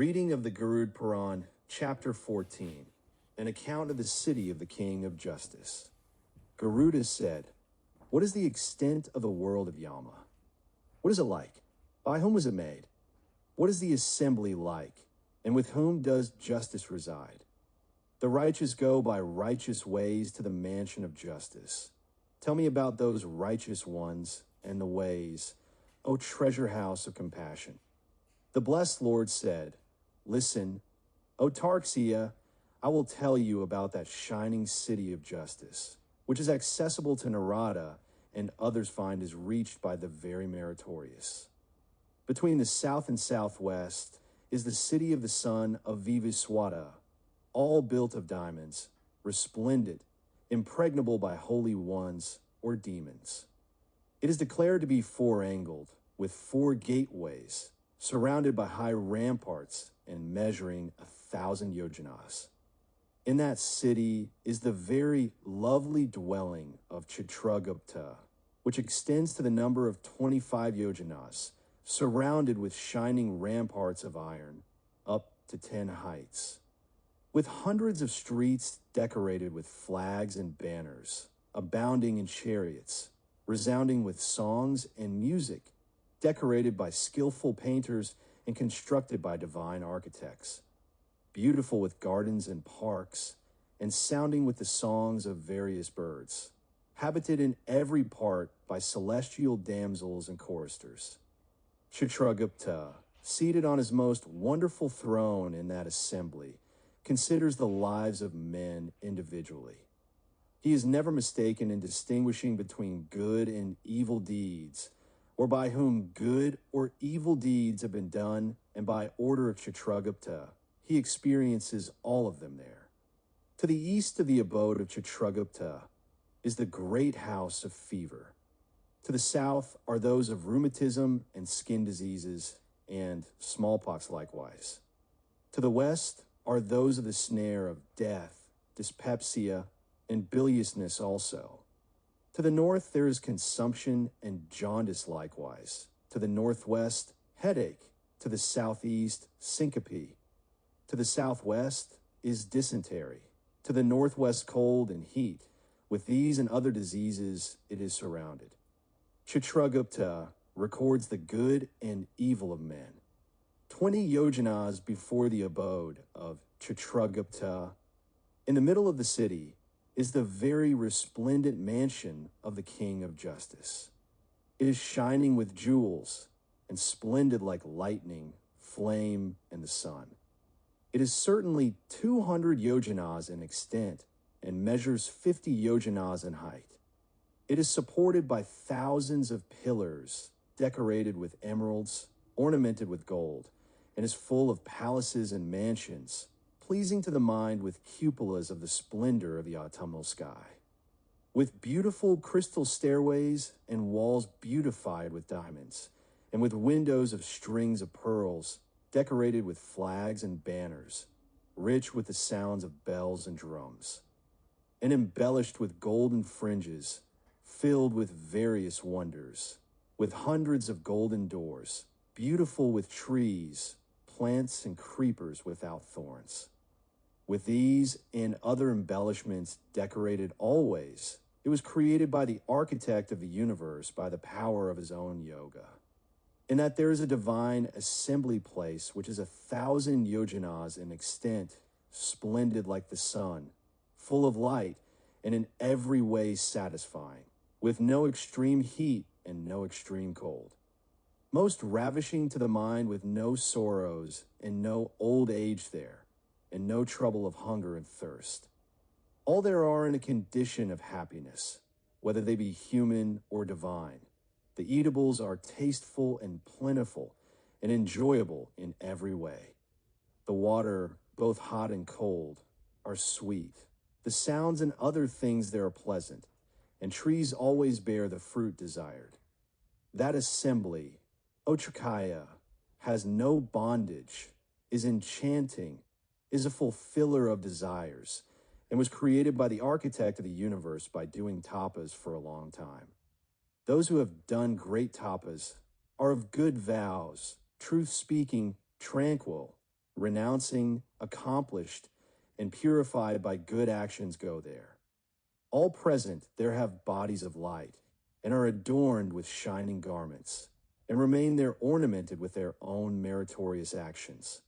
Reading of the Garud Puran, Chapter 14, an account of the city of the King of Justice. Garuda said, "What is the extent of the world of Yama? What is it like? By whom was it made? What is the assembly like? And with whom does justice reside? The righteous go by righteous ways to the mansion of justice. Tell me about those righteous ones and the ways, O treasure house of compassion." The blessed Lord said, "Listen, O Tarxia, I will tell you about that shining city of justice, which is accessible to Narada and others find is reached by the very meritorious. Between the south and southwest is the city of the son of Vivaswata, all built of diamonds, resplendent, impregnable by holy ones or demons. It is declared to be four-angled, with 4 gateways, surrounded by high ramparts and measuring 1,000 yojanas. In that city is the very lovely dwelling of Chitragupta, which extends to the number of 25 yojanas, surrounded with shining ramparts of iron, up to 10 heights, with hundreds of streets decorated with flags and banners, abounding in chariots, resounding with songs and music, decorated by skillful painters and constructed by divine architects, beautiful with gardens and parks, and sounding with the songs of various birds, habited in every part by celestial damsels and choristers. Chitragupta, seated on his most wonderful throne in that assembly, considers the lives of men individually. He is never mistaken in distinguishing between good and evil deeds, or by whom good or evil deeds have been done, and by order of Chitragupta, he experiences all of them there. To the east of the abode of Chitragupta is the great house of fever. To the south are those of rheumatism and skin diseases, and smallpox likewise. To the west are those of the snare of death, dyspepsia, and biliousness also. To the north there is consumption and jaundice likewise. To the northwest, headache. To the southeast, syncope. To the southwest is dysentery. To the northwest, cold and heat. With these and other diseases it is surrounded. Chitragupta records the good and evil of men. 20 yojanas before the abode of Chitragupta, in the middle of the city, is the very resplendent mansion of the King of Justice. It is shining with jewels and splendid like lightning, flame, and the sun. It is certainly 200 yojanas in extent and measures 50 yojanas in height. It is supported by thousands of pillars decorated with emeralds, ornamented with gold, and is full of palaces and mansions, pleasing to the mind with cupolas of the splendor of the autumnal sky, with beautiful crystal stairways and walls beautified with diamonds, and with windows of strings of pearls, decorated with flags and banners, rich with the sounds of bells and drums, and embellished with golden fringes, filled with various wonders, with hundreds of golden doors, beautiful with trees, plants, and creepers without thorns. With these and other embellishments decorated always, it was created by the architect of the universe by the power of his own yoga. In that there is a divine assembly place which is 1,000 yojanas in extent, splendid like the sun, full of light, and in every way satisfying, with no extreme heat and no extreme cold. Most ravishing to the mind, with no sorrows and no old age there, and no trouble of hunger and thirst. All there are in a condition of happiness, whether they be human or divine. The eatables are tasteful and plentiful and enjoyable in every way. The water, both hot and cold, are sweet. The sounds and other things there are pleasant, and trees always bear the fruit desired. That assembly, Otrikaya, has no bondage, is enchanting, is a fulfiller of desires, and was created by the architect of the universe by doing tapas for a long time. Those who have done great tapas are of good vows, truth-speaking, tranquil, renouncing, accomplished, and purified by good actions go there. All present there have bodies of light, and are adorned with shining garments, and remain there ornamented with their own meritorious actions.